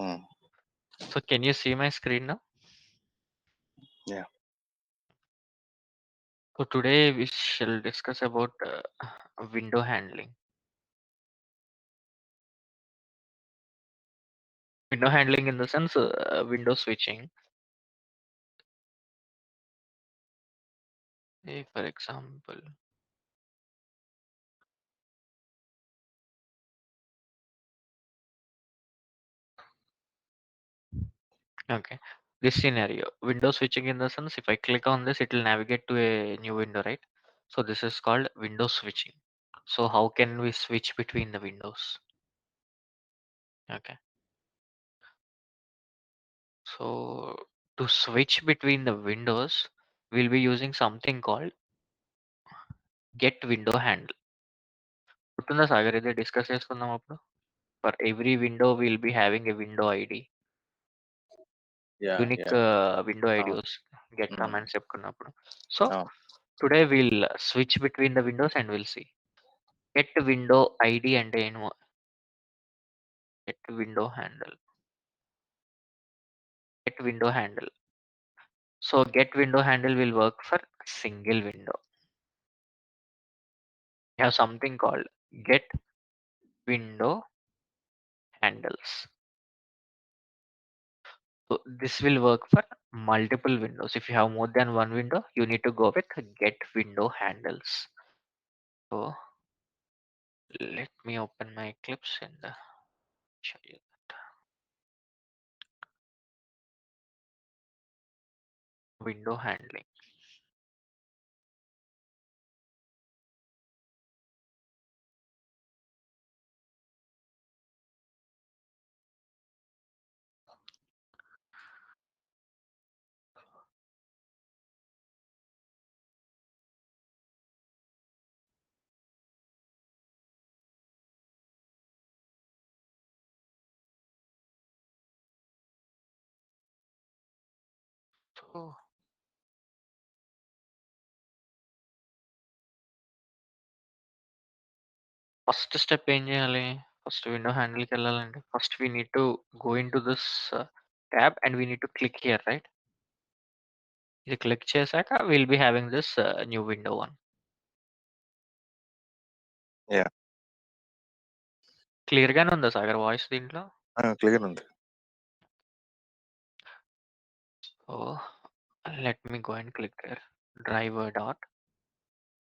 Mm. So can you see my screen now? Yeah. So today we shall discuss about window handling. Window handling in the sense window switching. For example, okay, this scenario, window switching in the sense if I click on this, it will navigate to a new window, right? So this is called window switching. So how can we switch between the windows? Okay, so to switch between the windows, we'll be using something called get window handle. గుర్తుందా సాగర్ ఇది discuss చేసుకుందాం అప్పుడు for every window will be having a window ID Yeah. Unique Yeah. Window Oh. IDs get Mm. Commands చెప్పుకున్నప్పుడు so Oh. Today will switch between the windows and will see get window ID అంటే ఏమో get window handle get window handle so get window handle will work for single window have something called get window handles so this will work for multiple windows. If you have more than one window, you need to go with get window handles. So let me open my Eclipse and show you that window handling. So first step ఏం చేయాలి first window హ్యాండిల్కి వెళ్ళాలంటే first we need to go in to this tab and we need to click here, right? ఇది click చేశాక we'll be having this new window one. Yeah. Clear గానే ఉందా Sagar voice దీంట్లో? Clear ఉంది. So let me go and click there. Driver dot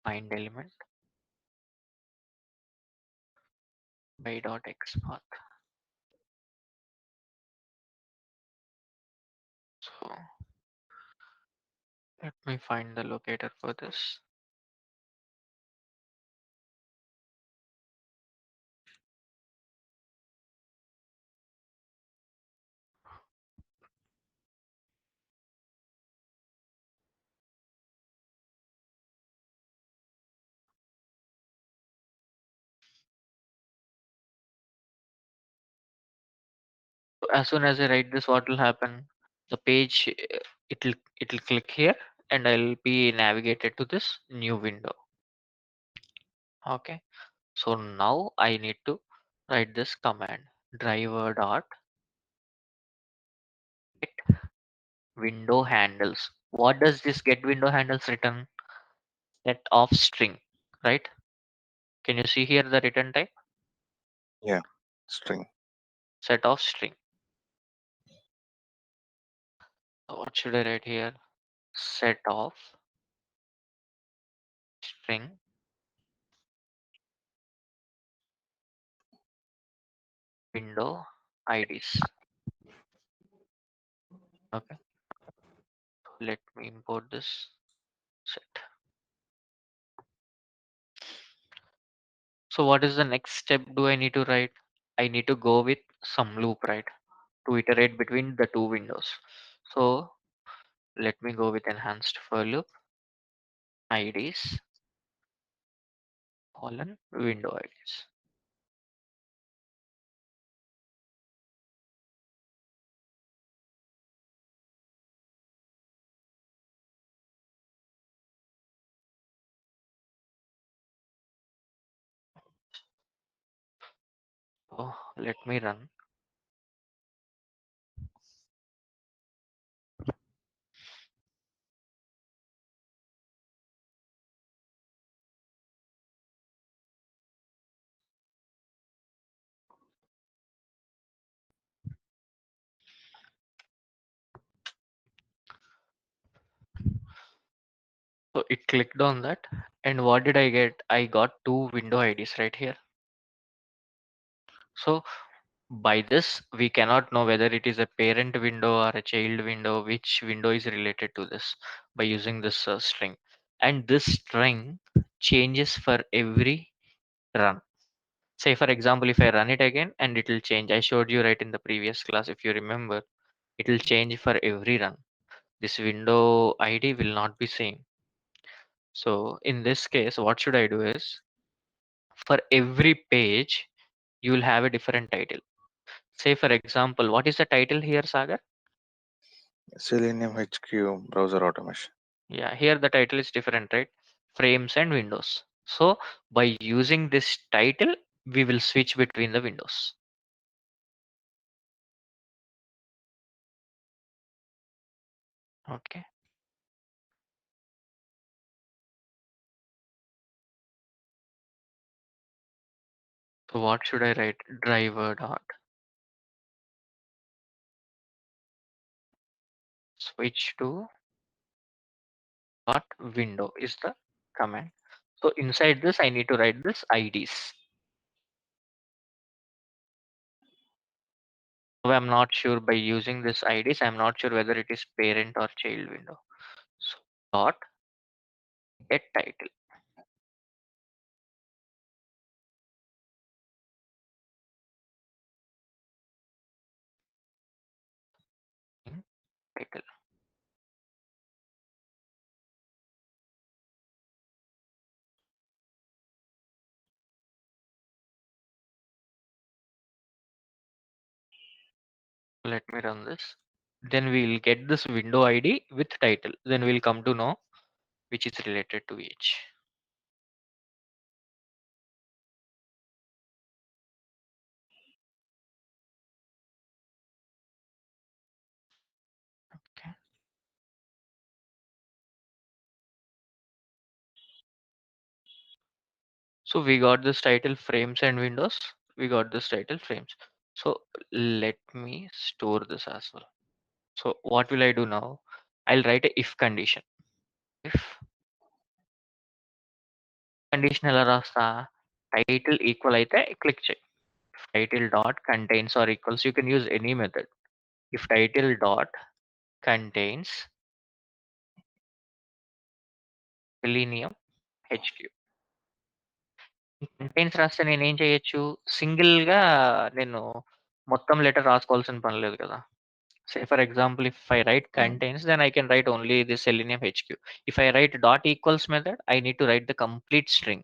find element by dot xpath. So let me find the locator for this. So as soon as I write this, what will happen? The page it'll click here and I'll be navigated to this new window. Okay. So now I need to write this command driver dot get window handles. What does this get window handles return? Set of string, right? Can you see here the return type? Yeah. String. Set of string. So what should I write here? Set of string window IDs. Okay. Let me import this set. So what is the next step do I need to write? I need to go with some loop, right? To iterate between the two windows. So let me go with enhanced for loop IDs colon window IDs. So let me run. So it clicked on that, and what did I get? I got two window IDs right here. So by this, we cannot know whether it is a parent window or a child window, which window is related to this by using this string. And this string changes for every run. Say for example, if I run it again and it will change. I showed you right in the previous class, if you remember, it will change for every run. This window ID will not be same. So in this case, what should I do is, for every page, you will have a different title. Say for example, what is the title here, Sagar? Selenium HQ browser automation. Yeah, here the title is different, right? Frames and windows. So by using this title, we will switch between the windows. Okay. So what should I write? Driver dot switch to dot window is the command. So inside this, I need to write this IDs. So I'm not sure by using this IDs, I'm not sure whether it is parent or child window. So dot get title. In title. Let me run this. Then we'll get this window ID with title. Then we'll come to know which is related to each. Okay. So we got this title frames and windows. We got this title frames. So let me store this as well. So what will I do now? I'll write a if condition. If condition ఎలా రాస్తా? Title equal అయితే click చేయి. If title dot contains or equals, you can use any method. If title dot contains selenium HQ. Contains రాస్తే నేనేం చేయొచ్చు? సింగిల్‌గా నేను మొత్తం లెటర్ రాసుకోవాల్సిన పని లేదు కదా! Say for example, if I write Mm. contains, then I can write only the selenium HQ. If I write dot equals method, I need to write the complete string.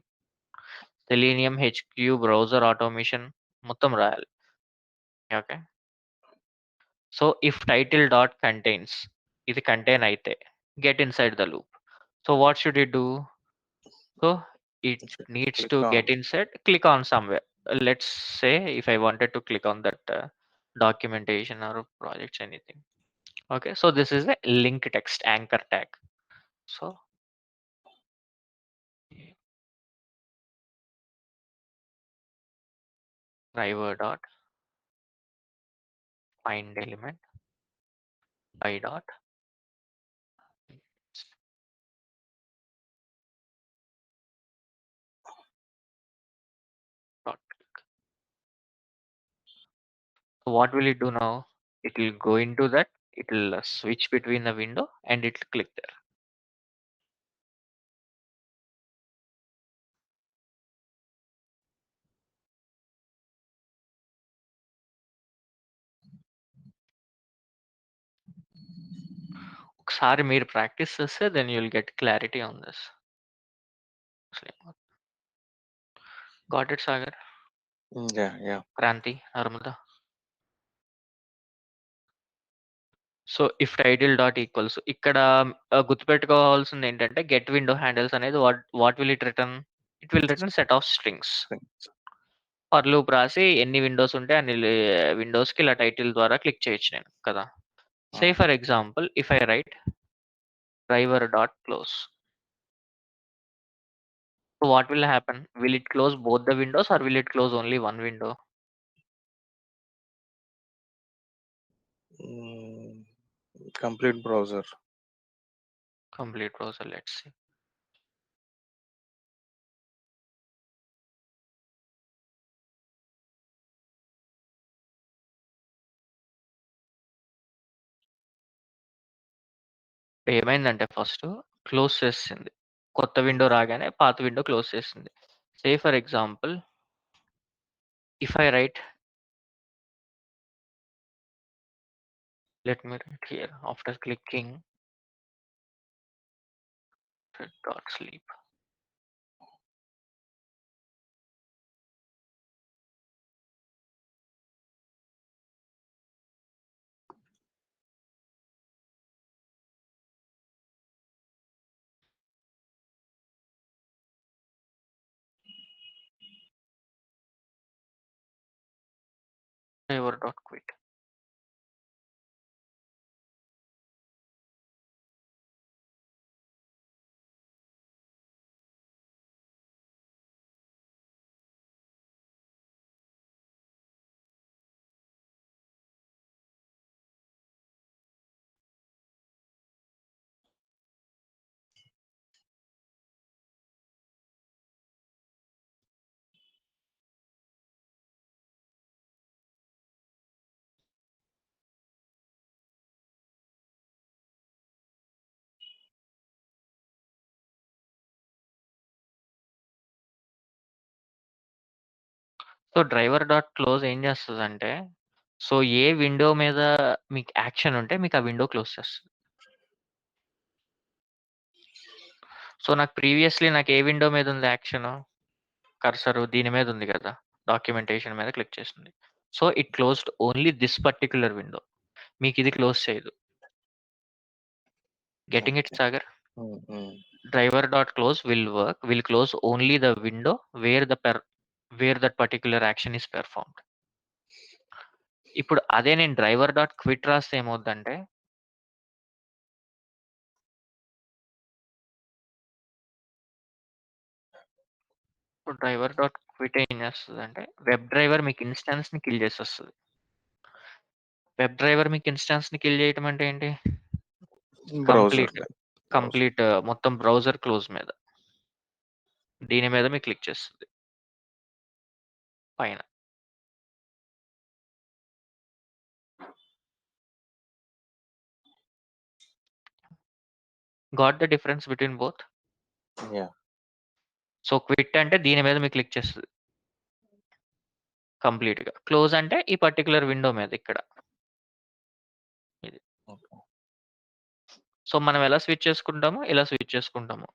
Selenium HQ browser automation మొత్తం రాయాలి. Okay. So if title dot contains, ఇది contain అయితే get inside the loop. So what should it do? So it needs Click to on. get inside, click on somewhere. Let's say if I wanted to click on that documentation or projects, anything. Okay, so this is a link text anchor tag. So driver dot find element by dot dot. So what will it do now? It will go into that. It will switch between the window and it will click there. ఒకసారి మీరు practice చేస్తే then you'll get clarity on this. Got it, Sagar? Yeah. Kranti, Narmada. So if title dot equals ఇక్కడ గుర్తుపెట్టుకోవాల్సింది ఏంటంటే get window handles అనేది what will it return? It will return set of strings. Thanks. For loop రాసి ఎన్ని Windows ఉంటే అన్ని విండోస్కి ఇలా title ద్వారా క్లిక్ చేయొచ్చు నేను కదా. Say Mm. For example if I write driver dot close, so what will happen? Will it close both the windows or will it close only one window? Mm, complete browser. Complete browser, let's see. ఏమైందంటే first close చేసింది. కొత్త window రాగానే పాత window close చేసింది. Say for example if I write let me write here after clicking dot sleep. Driver dot quit. So driver dot close ఏం చేస్తదంటే, so ఏ window మీద మీకు action ఉంటే మీకు ఆ విండో క్లోజ్ చేస్తది. సో నాకు ప్రీవియస్‌లీ నాకు ఏ విండో మీద ఉంది యాక్షను? కర్సరు దీని మీద ఉంది కదా! డాక్యుమెంటేషన్ మీద క్లిక్ చేసింది. So it closed only this particular window. మీకిది క్లోజ్ చేయదు. Getting it Okay. Sagar? Mm-hmm. Driver dot close will close only the window where that particular action is performed. ఇప్పుడు అదే నేను డ్రైవర్ డాట్ క్విట్ రాస్తే ఏమవుద్దంటే ఇప్పుడు driver dot quit ఏం చేస్తదంటే web driver మీకు ఇన్‌స్టాన్స్‌ని kill చేసేస్తది. Web driver మీకు ఇన్‌స్టాన్స్‌ని కిల్ చేయటం అంటే ఏంటి? Browser. Complete, Browser. కంప్లీట్ మొత్తం బ్రౌజర్ క్లోజ్ మీద. దీని మీద మీకు క్లిక్ చేస్తది. పైన. Got the difference between both? Yeah. So quit అంటే దీని మీద మీకు క్లిక్ చేస్తది. కంప్లీట్‌గా. క్లోజ్ అంటే ఈ పర్టిక్యులర్ విండో మీద ఇక్కడ. ఇది. Okay. సో మనం ఎలా స్విచ్ చేసుకుంటామో ఇలా స్విచ్ చేసుకుంటాము.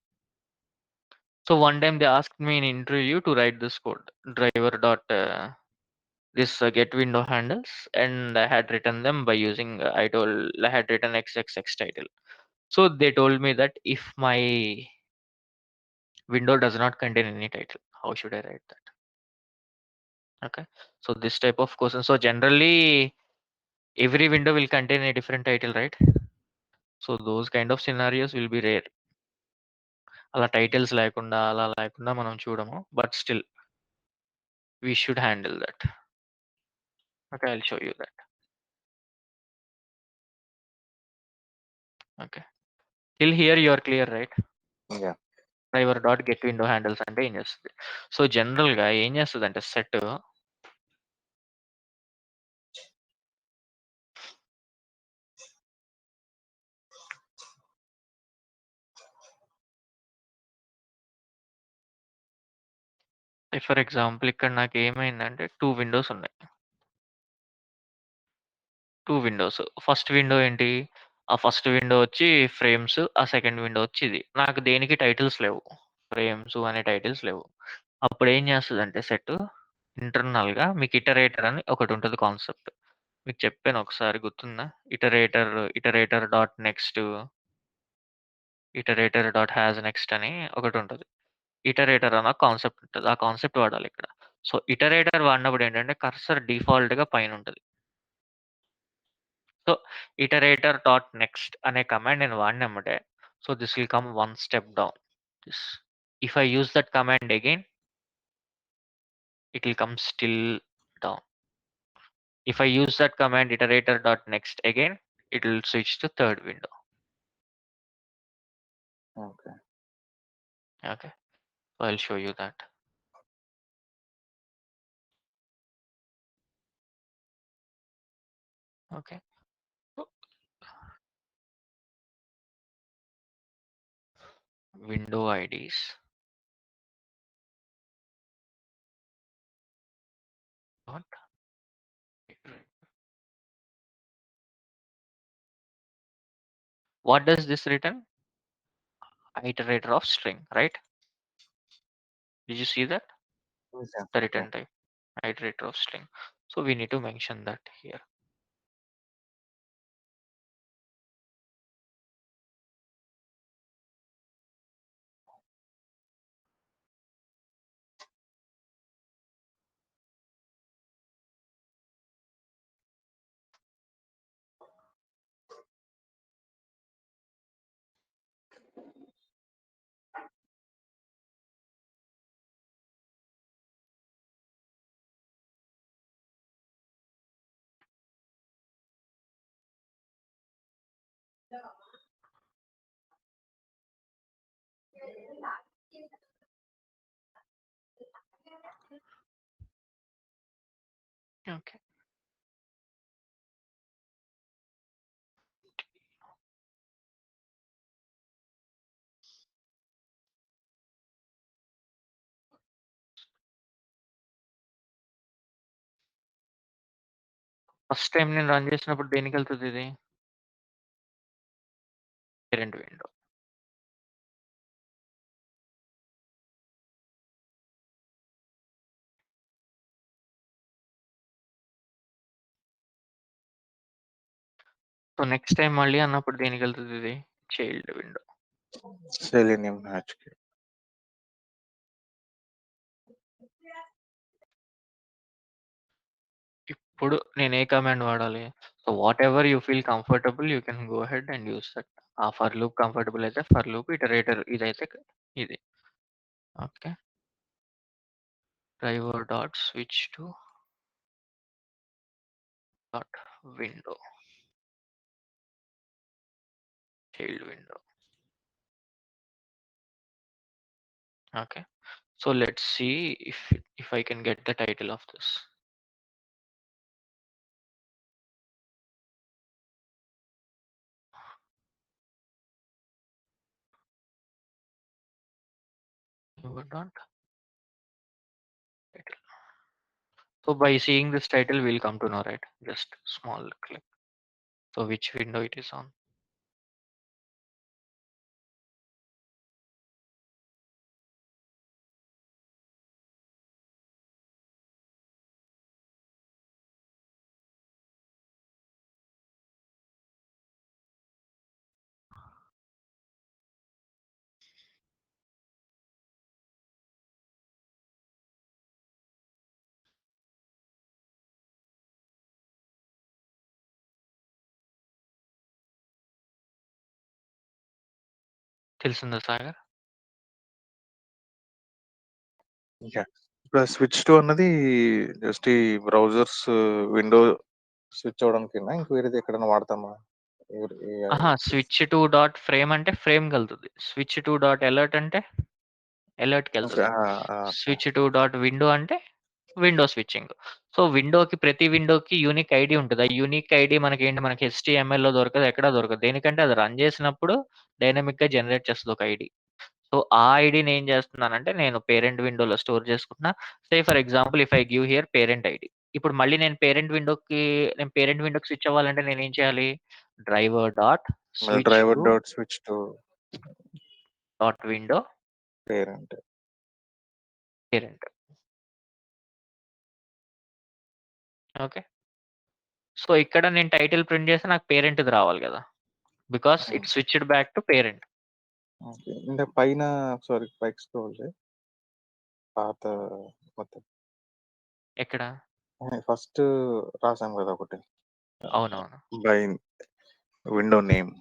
So one time they asked me in interview to write this code driver dot this get window handles, and I had written them by using I had written XXX title. So they told me that if my window does not contain any title, how should I write that? Okay, so this type of question. So generally every window will contain a different title, right? So those kind of scenarios will be rare. అలా titles లేకుండా అలా లేకుండా మనం చూడము. But still we should handle that. Okay, I'll show you that. Okay. Till here you are clear, right? Yeah. Driver dot get window handles అంటే ఏం చేస్తది? So జనరల్‌గా ఏం చేస్తదంటే సెట్ ఫర్ ఎగ్జాంపుల్ ఇక్కడ నాకు ఏమైందంటే 2 విండోస్ ఉన్నాయి. 2 విండోస్. ఫస్ట్ విండో ఏంటి? ఆ ఫస్ట్ విండో వచ్చి ఫ్రేమ్స్. ఆ సెకండ్ విండో వచ్చి ఇది. నాకు దేనికి టైటిల్స్ లేవు. ఫ్రేమ్స్ అనే టైటిల్స్ లేవు. అప్పుడు ఏం చేస్తదంటే సెట్ ఇంటర్నల్‌గా మీకు ఇటరేటర్ అని ఒకటుంటది కాన్సెప్ట్. మీకు చెప్పాను ఒకసారి గుర్తుందా? Iterator dot next, iterator dot has next అని ఒకటుంటది. ఇటరేటర్ అన్న కాన్సెప్ట్ ఉంటది. ఆ కాన్సెప్ట్ వాడాలి ఇక్కడ. సో ఇటరేటర్ వాడినప్పుడు ఏంటంటే కర్సర్ డిఫాల్ట్‌గా పైనుంటది. సో ఇటరేటర్ డాట్ నెక్స్ట్ అనే కమాండ్ నేను వాడినెమ్మటే so this will come one step down. This if I use that command again it will come still down. If I use that command iterator dot next again, it will switch to third window. Okay. Okay, so I'll show you that. Okay. window IDs. Dot. What does this return? Iterator of string, right? Did you see that? Yeah. The Yeah. return type, iterator of string. So we need to mention that here. Okay. First time నేను run చేసినప్పుడు దేనికి వెళ్తుంది ఇది? Parent window. So next time మళ్ళీ అన్నప్పుడు దేనికి వెళ్తుంది ఇది? Child window. Selenium hatch kit. ఇప్పుడు నేను ఏ కమాండ్ వాడాలి? So what ever you feel comfortable you can go head and use that. ఆ ఫర్ లూప్ కంఫర్టబుల్ అయితే ఫర్ లూప్, ఇటరేటర్ ఇదైతే ఇది. Okay. Driver dot switch to dot window, child window. Okay. So let's see if I can get the title of this. Word dot title. So by seeing this title, we'll come to know, right? Just small click. So which window it is on? తెలిసిందా Sagar? Yeah. ఇప్పుడు switch to అన్నది just ఈ browsers window switch అవ్వడానికేనా? ఇంక వేరేది ఎక్కడైనా వాడతామా? ఆహా, స్విచ్ టు డాట్ ఫ్రేమ్ అంటే ఫ్రేమ్ కలుతుంది. స్విచ్ టు డాట్ అలర్ట్ అంటే అలర్ట్కి ఓకే. వెళ్తుంది. Okay. Switch to dot window అంటే విండో స్విచ్చింగ్. సో విండోకి ప్రతి విండోకి యూనిక్ ఐడి ఉంటుంది. ఆ యూనిక్ ఐడి మనకి HTML లో దొరకదు, ఎక్కడా దొరకదు. దేనికంటే అది రన్ చేసినప్పుడు డైనమిక్ గా జనరేట్ చేస్తుంది ఒక ఐడి. సో ఆ ఐడిని ఏం చేస్తున్నానంటే నేను పేరెంట్ విండోలో స్టోర్ చేసుకుంటున్నా. సే for example if I give here parent ID. ఇప్పుడు మళ్ళీ నేను పేరెంట్ విండోకి స్విచ్ అవ్వాలంటే నేను ఏం చేయాలి? Driver dot switch driver to dot switch to dot window parent. Parent. Okay. So ఇక్కడ నేను టైటిల్ ప్రింట్ చేస్తే నాకు పేరెంట్ది రావాలి కదా, because it switched back to parent. Okay. అంటే పైన సారీ పైకి స్క్రోల్ చేయి. పాత మొత్తం ఎక్కడ? ఫస్ట్ రాసాం కదా ఒకటి. అవునవును. By window name.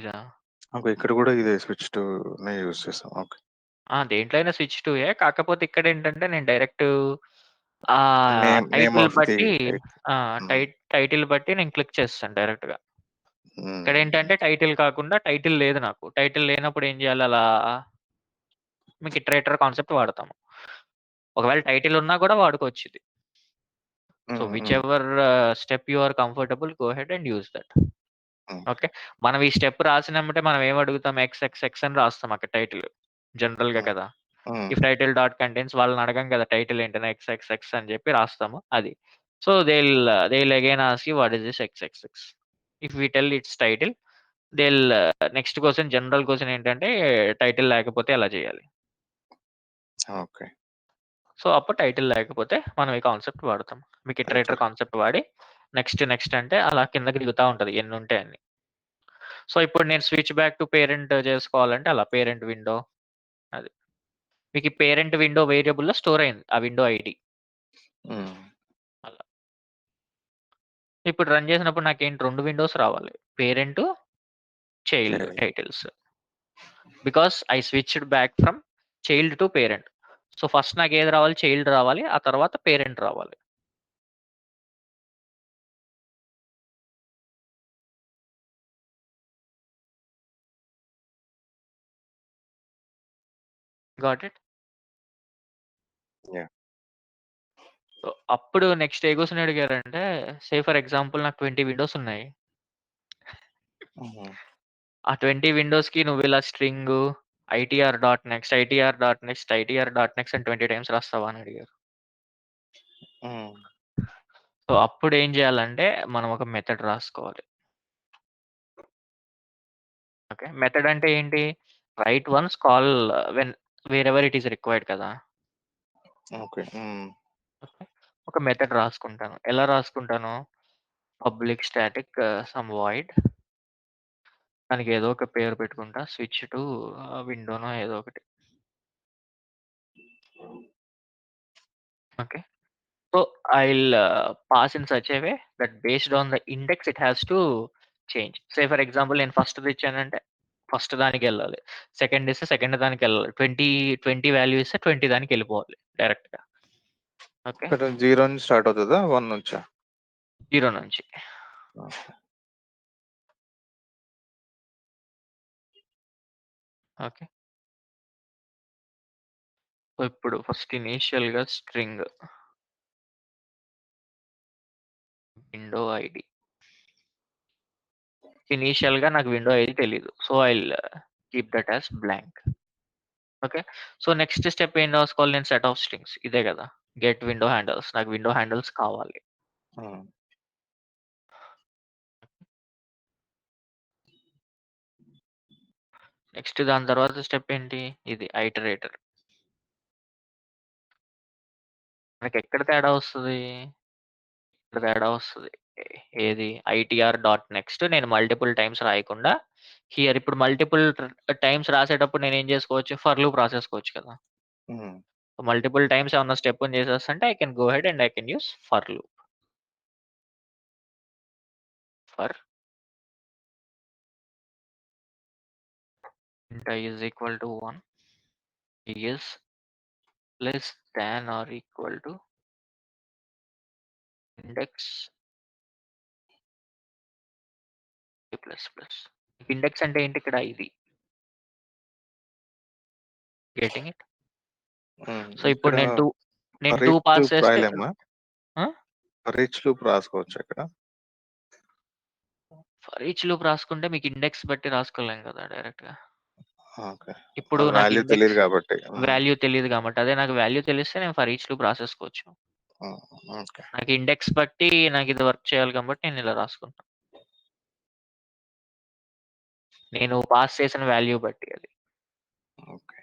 ఇదా? ఓకే. ఇక్కడ కూడా ఇదే స్విచ్ టు నే యూజ్ చేస్తాం. ఓకే. దేంట్లో అయినా స్విచ్ టు ఏ, కాకపోతే ఇక్కడ ఏంటంటే నేను డైరెక్ట్ ఆ నేమ్ టైటిల్ ఆఫ్ ది బట్టి ఆ హ్మ్. టైటిల్ బట్టి నేను క్లిక్ చేస్తాను డైరెక్ట్ గా. ఇక్కడ హ్మ్. ఏంటంటే టైటిల్ కాకుండా టైటిల్ లేదు నాకు. టైటిల్ లేనప్పుడు ఏం చేయాలి? అలా మీకు ఇటరేటర్ కాన్సెప్ట్ వాడతాము. ఒకవేళ టైటిల్ ఉన్నా కూడా వాడుకోవచ్చు ఇది. So hmm. Which hmm. Ever step you are comfortable, go head and use that. Hmm. Okay. మనం ఈ స్టెప్ రాసినెంబటే మనం ఏం అడుగుతాం? ఎక్స్, ఎక్స్, ఎక్స్ అని రాస్తాం అక్కడ టైటిల్. జనరల్‌గా హ్మ్. కదా! హ్మ్. ఇఫ్ టైటిల్ డాట్ కంటెంట్స్ వాళ్ళని అడగం కదా! టైటిల్ ఏంటని ఎక్స్, ఎక్స్, ఎక్స్ అని చెప్పి రాస్తాము. అది. So, they will again ask you what is this X, X, X. If we tell it's title, they will next question general question ఏంటంటే title లేకపోతే ఎలా చేయాలి? ఓకే. సో, అప్పుడు టైటిల్ లేకపోతే మనం ఈ కాన్సెప్ట్ వాడతాం. మీకు ఇటరేటర్ ఇట్లా. కాన్సెప్ట్ వాడి నెక్స్ట్, నెక్స్ట్ అంటే అలా కిందకి దిగుతా ఉంటది ఎన్నుంటే అన్ని. సో, ఇప్పుడు నేను స్విచ్ బ్యాక్ టు పేరెంట్ చేసుకోవాలంటే అలా పేరెంట్ విండో అది. మీకు ఈ పేరెంట్ విండో వేరియబుల్‌లో స్టోర్ అయింది. ఆ విండో ఐడీ హ్మ్. అలా. ఇప్పుడు రన్ చేసినప్పుడు నాకేంటి 2 విండోస్ రావాలి. Parent, child child. Titles. Because I switched back from child to parent. So, first నాకేది రావాలి? చైల్డ్ రావాలి. ఆ తర్వాత పేరెంట్ రావాలి. Got it? యాహ్! సో, అప్పుడు నెక్స్ట్ ఏ క్వెషన్ అడిగారంటే, ఫర్ ఎగ్జాంపుల్ నాకు 20 విండోస్ ఉన్నాయి. హుహు. ఆ 20 విండోస్‌కి నువ్విలా string ITR dot next, ITR dot next, ITR dot next అని 20 టైమ్స్ రాస్తావా అని అడిగారు. హ్మ్. సో, అప్పుడేం చేయాలంటే మనం ఒక మెథడ్ రాసుకోవాలి. ఓకే. మెథడ్ అంటే ఏంటి? Right once call when wherever it is required కదా! ఓకే. హ్మ్. ఓకే. ఒక మెథడ్ రాసుకుంటాను. ఎలా రాసుకుంటాను? పబ్లిక్ స్టాటిక్ సమ్ వాయిడ్ దానికి ఏదో ఒక పేరు పెట్టుకుంటా. స్విచ్ టు విండోనో ఏదో ఒకటి. Okay. So I'll pass in such a way that based on the index it has to change. Say for example నేను ఫస్ట్‌ది ఇచ్చానంటే ఫస్ట్ దానికెళ్ళాలి. సెకండ్ ఇస్తే సెకండ్ దానికెళ్ళాలి. 20 వాల్యూ ఇస్తే 20 దానికెళ్ళిపోవాలి డైరెక్ట్‌గా. ఓకే. ఇక్కడ 0 నుంచి స్టార్ట్ అవుతదా? 1 నుంచా? 0 నుంచి. ఓకే. ఓకే. సో ఇప్పుడు ఫస్ట్ ఇనీషియల్‌గా స్ట్రింగ్ విండో ఐడీ. ఇనీషియల్‌గా నాకు విండో ఐడీ తెలీదు. So I'll keep that as blank. Okay. So next step ఏం రాసుకోవాలి నేను సెట్ ఆఫ్ స్ట్రింగ్స్ ఇదే గదా! Get window handles. నాకు విండో హ్యాండిల్స్ కావాలి. హ్మ్. నెక్స్ట్ దాని తర్వాత స్టెప్ ఏంటి? ఇది ఐటరేటర్. మనకెక్కడ తేడా వస్తది? ఇక్కడ తేడా వస్తది. ఏది? ఐటీఆర్ డాట్ నెక్స్ట్ నేను మల్టిపుల్ టైమ్స్ రాయకుండా హియర్ ఇప్పుడు మల్టిపుల్ టైమ్స్ రాసేటప్పుడు నేనేం చేసుకోవచ్చు? ఫర్ లూప్ రాసేసుకోవచ్చు కదా! హ్మ్. మల్టిపుల్ టైమ్స్ ఏమన్నా స్టెప్‌ని చేసేస్తుంటే I can go ahead and I can use for loop. For int I is equal to 1 is less than or equal to index a plus plus. Index అంటే ఏంటి ఇక్కడ? ఇది. Getting it? హ్మ్. So ఇప్పుడు ఇక్కడ నేను ఫర్ 2 ఈచ్ పాస్ లూప్ చేస్తే రాయలేమా? ఆ? ఫర్ ఈచ్ లూప్ రాసుకోవచ్చా ఇక్కడ? ఫర్ ఈచ్ లూప్ రాసుకుంటే మీకు ఇండెక్స్ బట్టి రాసుకోలేం కదా డైరెక్ట్‌గా. ఓకే. ఇప్పుడు నాకు వాల్యూ తెలీదు ఇండెక్స్ కాబట్టి. హ్మ్. వాల్యూ తెలీదు కాబట్టి అదే నాకు వాల్యూ తెలిస్తే నేను ఫర్ ఈచ్ లూప్ రాసేసుకోవచ్చు. హ్మ్. ఓకే. నాకు ఇండెక్స్ బట్టి నాకు ఇది వర్క్ చేయాలి కాబట్టి నేను ఇలా రాసుకుంటాను. నేను పాస్ చేసిన వాల్యూ బట్టి అది. ఓకే.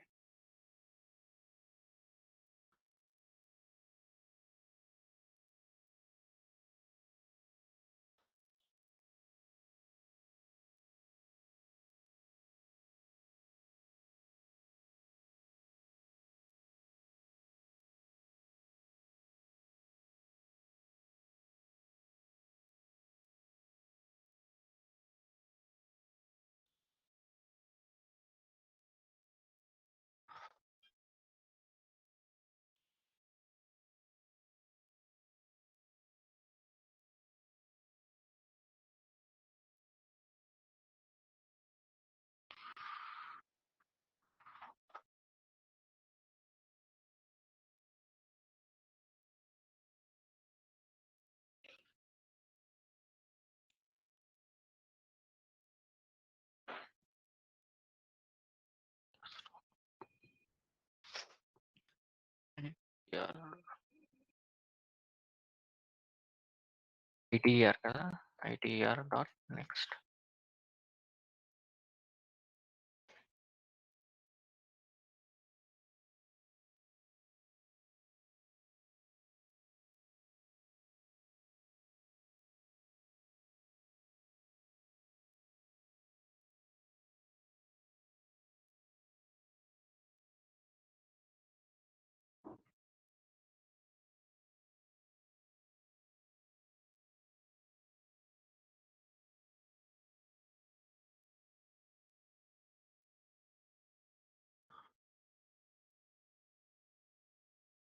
ITER కదా, ITER dot next.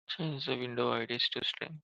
Change the window IDs to string.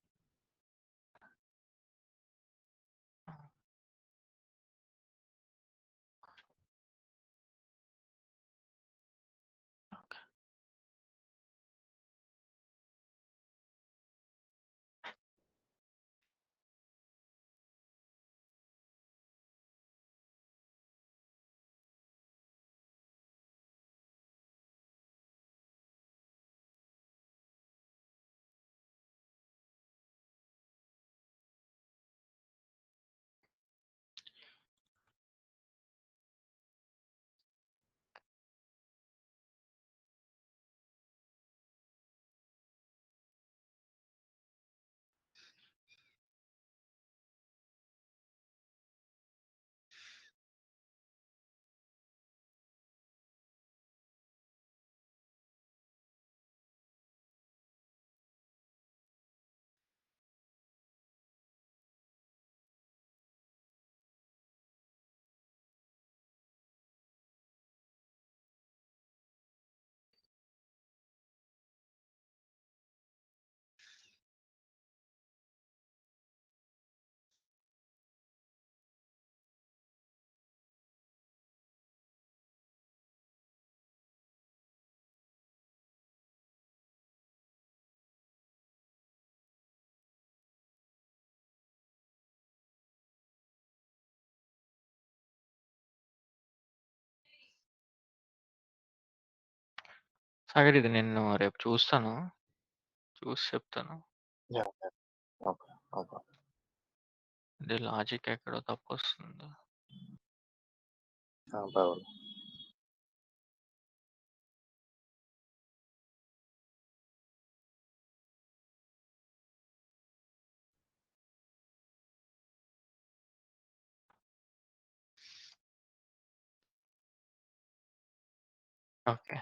Sagar ఇది నేను రేపు చూస్తాను, చూసి చెప్తాను. యాహ్! యాహ్! ఓకే. ఓకే. ఇది లాజిక్ ఎక్కడో తప్పొస్తుంది. పర్వాలేదు. ఓకే.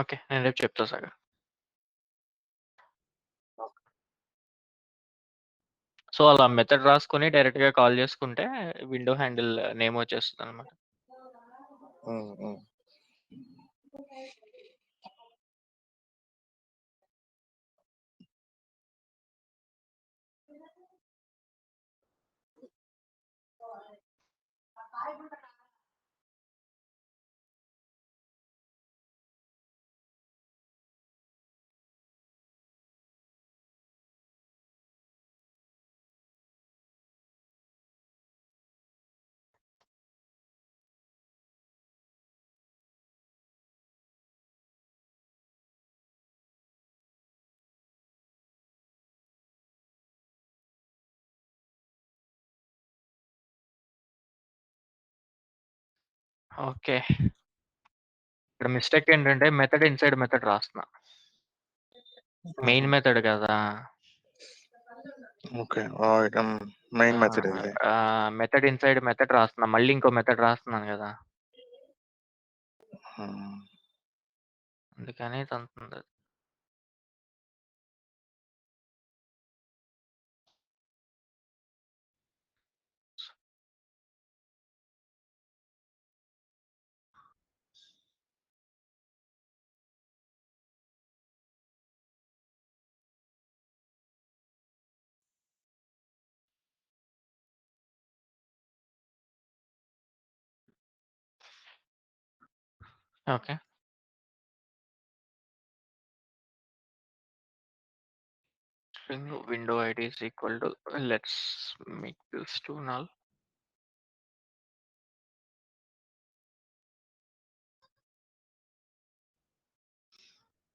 ఓకే. నేను రేపు చెప్తా సాగర్. సో, అలా మెథడ్ రాసుకొని డైరెక్ట్‌గా కాల్ చేసుకుంటే విండో హ్యాండిల్ నేమ్ వచ్చేస్తదనమాట. హ్మ్. హ్మ్. ఓకే. ఇక్కడ మిస్టేక్ ఏంటంటే మెథడ్ ఇన్‌సైడ్ మెథడ్ రాస్తున్నా. మెయిన్ హుహు. మెథడ్ కదా! ఓకే. మెయిన్ మెథడ్ ఇది. మెథడ్ ఇన్‌సైడ్ మెథడ్ రాస్తున్నా. మళ్ళీ ఇంకో మెథడ్ రాస్తున్నాను గదా! హ్మ్. అందుకని తంతుందది. Okay. String window ID is equal to, let's make this to null.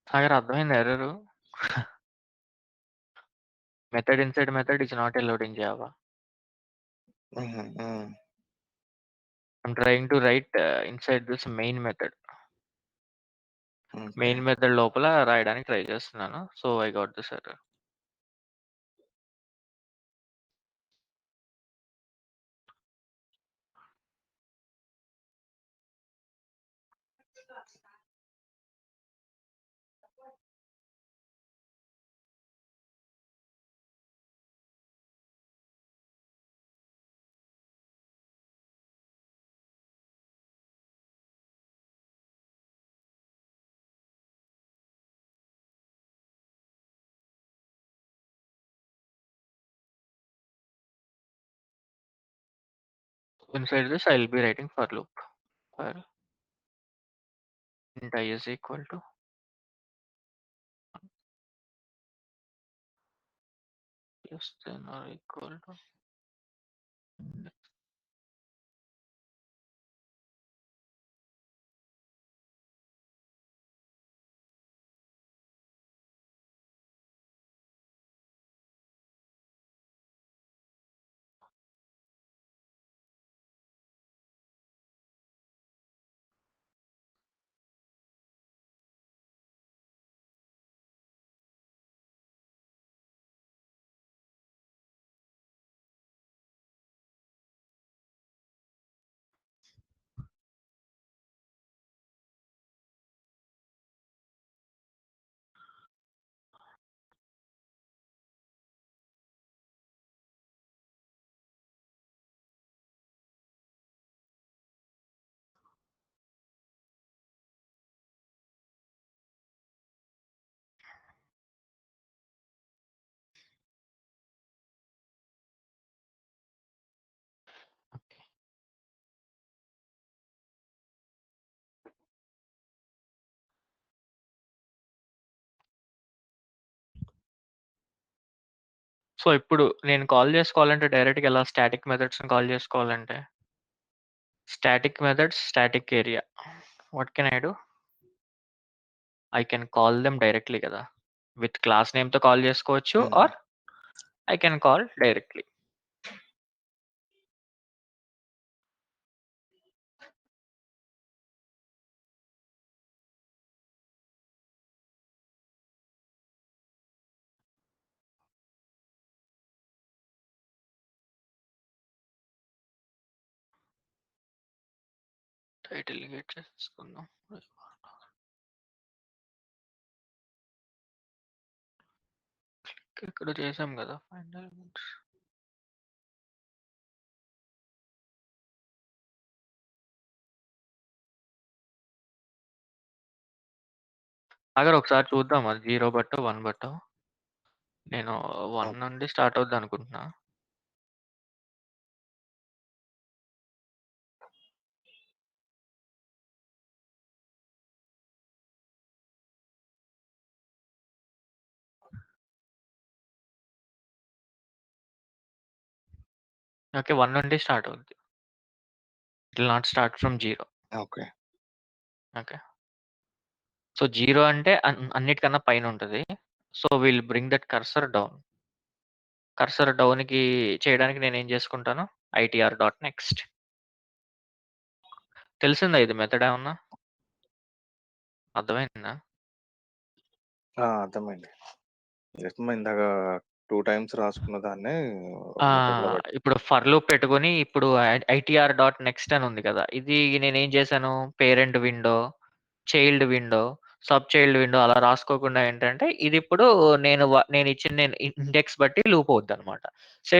Sagar అర్థమైందా error? Method inside method is not allowed in Java. హుహు. హ్మ్. I'm trying to write inside this main method. Okay. Main method లోపల రాయడానికి try చేస్తున్నాను. So, I got this error. Inside this, I'll be writing for loop. For int I is equal to less than or equal to. Okay. So, ఇప్పుడు నేను call చేసుకోవాలంటే డైరెక్ట్‌గా ఎలా static మెథడ్స్‌ని call చేసుకోవాలంటే? Static methods, static area. What can I do? I can call them directly కదా! With class నేమ్‌తో call చేసుకోవచ్చు hmm. Or I can call directly. Title get చేసుకుందాం. ఇక్కడ చేసాం కదా! Find elements. సాగర్ ఒకసారి చూద్దామా 0 బట్టో, 1 బట్టో? నేను 1 ఓకే. నుండి స్టార్ట్ అవుద్దనుకుంటున్నా. ఓకే. 1 నుండి స్టార్ట్ అవుద్ది. It will not start from 0. Okay. Okay. So, 0 అంటే అన్నిటికన్నా పైనుంటది. So, will bring that cursor down. Cursor డౌన్‌కి చేయడానికి నేనేం చేసుకుంటాను? ITR dot next. తెలిసిందా ఇది మెథడ్ ఏమన్నా? అర్థమైందా? అర్థమైంది. జస్ట్ ఇందాక 2 టైమ్స్ రాసుకున్న దాన్నే ఒక ఆ! మెథడ్‌లో పెట్ ఇప్పుడు ఫర్ లూప్ పెట్టుకొని ఇప్పుడు ఐటీఆర్ డాట్ నెక్స్ట్ అని ఉంది కదా! ఇది నేనేం చేశాను, parent window, child window, sub child window అలా రాసుకోకుండా ఏంటంటే, ఇదిప్పుడు నేనిచ్చిన ఇండెక్స్ బట్టి లూప్ అవుద్దనమాట.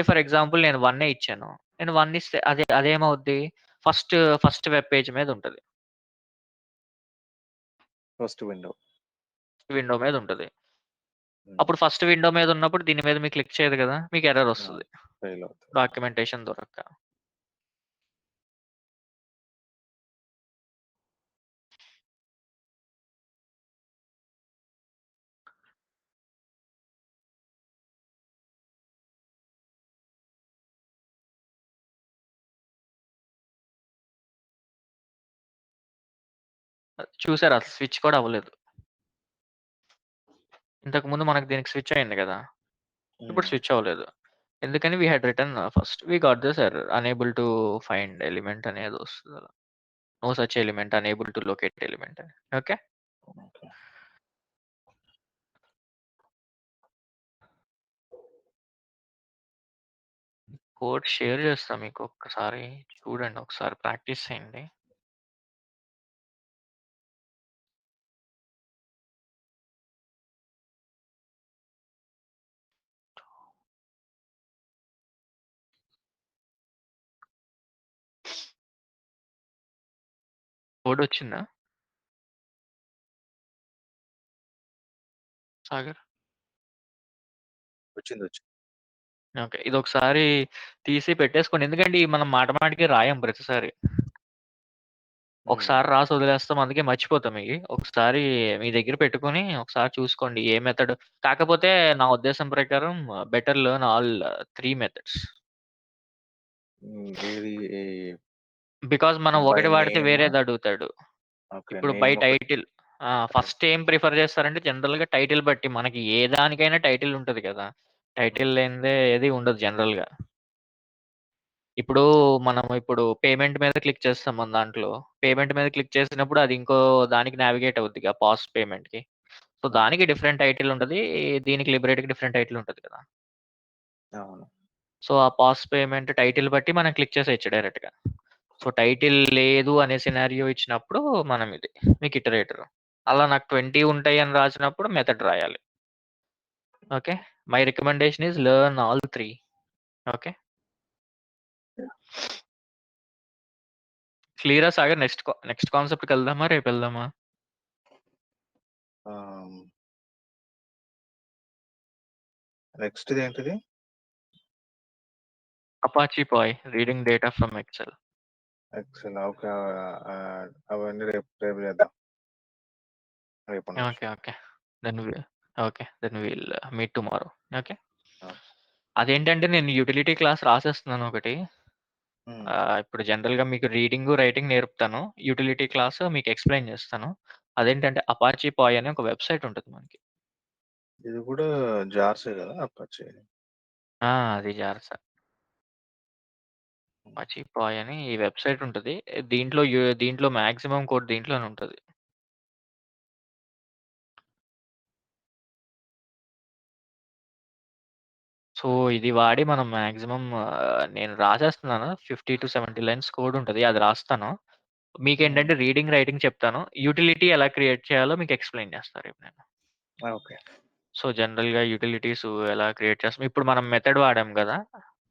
ఫర్ ఎగ్జాంపుల్ నేను 1 ఇచ్చాను. నేను 1 ఇస్తే అదేమవుద్ది, ఫస్ట్ ఫస్ట్ వెబ్ పేజ్ మీద ఉంటది. First window. విండో మీద ఉంటది. హ్మ్. అప్పుడు ఫస్ట్ విండో మీద ఉన్నప్పుడు దీని మీద మీరు క్లిక్ చేయదు కదా! మీకు ఎర్రర్ ఆ! వస్తది. ఫెయిల్ అవుతది. డాక్యుమెంటేషన్ దొరక్క. చూసారా అసలు స్విచ్ కూడా అవ్వలేదు. ఇంతకుముందు మనకు దీనికి స్విచ్ అయింది కదా! ఇప్పుడు హ్మ్. స్విచ్ అవ్వలేదు. ఎందుకని we had written first we got this error unable to find element అనేది వస్తది అలా. No such element unable to locate element అని. ఓకే. ఓకే. కోడ్ షేర్ చేస్తా మీకు ఒక్కసారి చూడండి. ఒకసారి ప్రాక్టీస్ చేయండి. కోడ్ వచ్చిందా సాగర్? వచ్చిందొచ్చింది. ఓకే. ఇదొకసారి తీసి పెట్టేసుకోండి. ఎందుకంటే మనం మాట మాటికి రాయం ప్రతిసారి. హ్మ్. ఒకసారి రాసి వదిలేస్తాం. అందుకే మర్చిపోతాం ఇయి. ఒకసారి మీ దగ్గర పెట్టుకొని ఒకసారి చూసుకోండి ఏ మెథడ్. కాకపోతే నా ఉద్దేశం ప్రకారం బెటర్ లెర్న్ ఆల్ 3 మెథడ్స్. ఏది బికాజ్ మనం బై ఒకటి వాడితే నేమా? వేరేది అడుగుతాడు. ఓకే. ఇప్పుడు బై నేమ్ ఒకటి. టైటిల్ ఫస్ట్ ఏం ప్రిఫర్ చేస్తారంటే జనరల్‌గా టైటిల్ బట్టి మనకి ఏ దానికైనా టైటిల్ ఉంటది కదా! హ్మ్. టైటిల్ లేనిదే ఏది ఉండదు జనరల్‌గా. ఇప్పుడు మనం పేమెంట్ మీద క్లిక్ చేస్తాం మన దాంట్లో. పేమెంట్ మీద క్లిక్ చేసినప్పుడు అది ఇంకో దానికి నావిగేట్ అవుద్దిగా పాస్ పేమెంట్‌కి. సో, అవును. దానికి డిఫరెంట్ టైటిల్ ఉంటది. దీనికి లిబరేట్‌కి డిఫరెంట్ టైటిల్ ఉంటది కదా! అవును. సో, ఆ పాస్ పేమెంట్ టైటిల్ బట్టి మనం క్లిక్ చేసేయొచ్చు డైరెక్ట్‌గా. సో, టైటిల్ లేదు అనే సినారియో ఇచ్చినప్పుడు మనం ఇది మీకు ఇటరేటర్. అలా నాకు 20 ఉంటాయి అని రాసినప్పుడు మెథడ్ రాయాలి. Okay. My recommendation is learn all 3. Okay. క్లియరా సాగర్? నెక్స్ట్ కాన్సెప్ట్‌కెళ్దామా? రేపెళ్దామా? ఆహ్, నెక్స్ట్‌దేంటిది? Apache POI reading data from Excel. Excel. Okay. అవన్నీ రేపు రేపు చేద్దాం. రేపటి నుంచి. Okay. Okay. Then we then will meet tomorrow. Okay. ఆ! అదేంటంటే నేను యుటిలిటీ క్లాస్ రాసేస్తున్నాను ఒకటి. హ్మ్. ఇప్పుడు జనరల్‌గా మీకు రీడింగు, రైటింగ్ నేర్పుతాను. యుటిలిటీ క్లాస్ మీకు ఎక్స్‌ప్లెయిన్ చేస్తాను. అదేంటంటే అపాచీ పాయ్ అనే ఒక వెబ్‌సైట్ ఉంటది మనకి. ఇది కూడా జార్సే కదా! అపాచీ. అది జార్సా. అపాచీ పాయ్ అని ఈ వెబ్‌సైట్ ఉంటది. దీంట్లో మాక్సిమం కోడ్ దీంట్లోనే ఉంటది. సో, ఇది వాడి మనం మాక్సిమం నేను రాసేస్తున్నాను. 50-70 లైన్స్ కోడ్ ఉంటది. అది రాస్తాను. హ్మ్. మీకేంటంటే రీడింగ్, రైటింగ్ చెప్తాను. యుటిలిటీ ఎలా క్రియేట్ చేయాలో మీకు ఎక్స్‌ప్లెయిన్ చేస్తా రేపు నేను. ఓకే. సో, జనరల్‌గా యుటిలిటీస్ ఎలా క్రియేట్ చేస్తాం. ఇప్పుడు మనం మెథడ్ వాడాం గదా!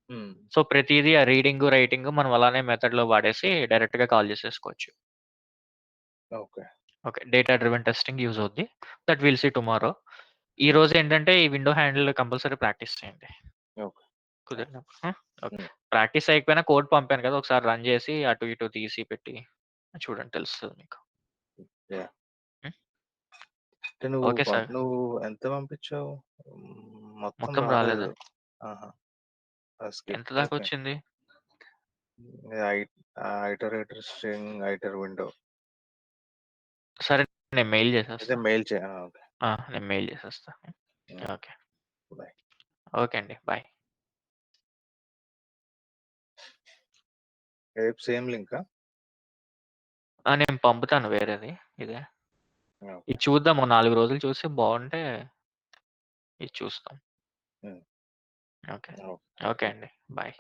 హ్మ్. సో, ప్రతీదీ ఆ రీడింగు, రైటింగు మనం అలానే మెథడ్‌లో వాడేసి డైరెక్ట్‌గా కాల్ చేసేసుకోవచ్చు. Okay. Okay. Data driven testing use అవుద్ది. That will see tomorrow. ఈరోజేంటంటే ఈ విండో హ్యాండిల్ కంపల్సరీ ప్రాక్టీస్ చేయండి. ఓకే. యాహ్! కుదిరినప్పుడు. ఓకే. హ్మ్. ప్రాక్టీస్ చేయకపోయినా కోడ్ పంపాను కదా! ఒకసారి రన్ చేసి అటు ఇటు తీసి పెట్టి చూడండి తెలుస్తది మీకు. యాహ్! హ్మ్. అంటే ఓకే సార్. నువ్వు ఎంత పంపించావు? మొత్తం మొత్తం రాలేదు. రాలేదా? ఆహా! ఎంత స్కిప్. ఓకే. దాకొచ్చింది? I iterator string iter window. సరే నేను మెయిల్ అదే చేసేస్తా. మెయిల్ చే ఓకే. నేను మెయిల్ చేసేస్తా. హ్మ్. ఓకే. బై. ఓకే అండి. బాయ్. రేపు సేమ్ లింకా? నేను పంపుతాను వేరేది. ఇదే. ఓకే. ఇది చూద్దాం. ఓ 4 రోజులు చూసి బావుంటే ఇది చూస్తాం. హ్మ్. ఓకే. ఓకే. ఓకే అండి. బాయ్.